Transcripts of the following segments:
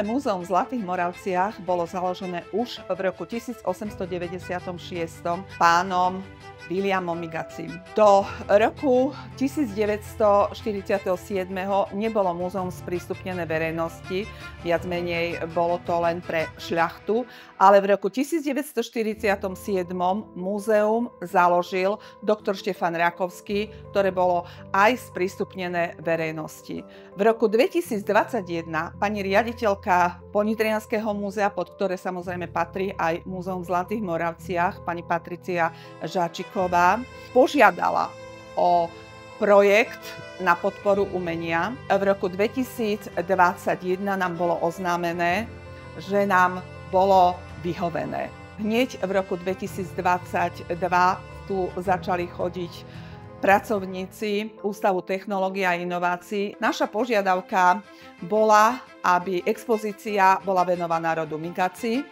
Prvé múzeum v Zlatých Moravciach bolo založené už v roku 1896 pánom Williamom Migacim. Do roku 1947 nebolo múzeum sprístupnené verejnosti, viac menej bolo to len pre šľachtu, ale v roku 1947 múzeum založil doktor Štefan Rakovský, ktoré bolo aj sprístupnené verejnosti. V roku 2021 pani riaditeľka Ponitριanského múzea, pod ktoré samozrejme patrí aj Múzeum v Zlatých Moravciach, pani Patricia Žáčiková, požiadala o projekt na podporu umenia. V roku 2021 nám bolo oznámené, že nám bolo vyhovené. Hneď v roku 2022 tu začali chodiť pracovníci Ústavu technológií a inovácií. Naša požiadavka bola, aby expozícia bola venovaná rodu Migaci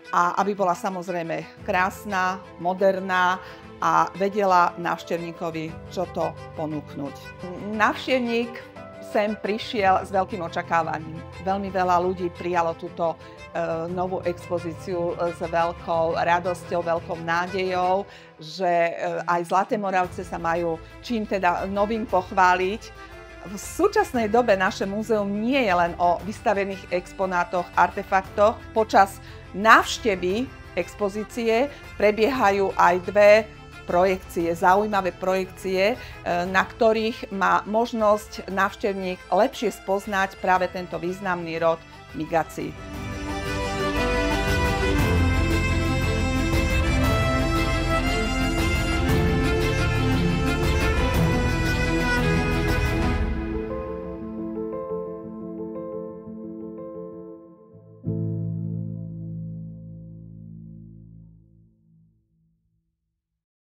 a aby bola samozrejme krásna, moderná a vedela návštevníkovi, čo to ponúknuť. Návštevník sem prišiel s veľkým očakávaním. Veľmi veľa ľudí prijalo túto novú expozíciu s veľkou radosťou, veľkou nádejou, že aj Zlaté Moravce sa majú čím teda novým pochváliť. V súčasnej dobe naše múzeum nie je len o vystavených exponátoch, artefaktoch. Počas návštevy expozície prebiehajú aj dve projekcie, zaujímavé projekcie, na ktorých má možnosť návštevník lepšie spoznať práve tento významný rod Migaci.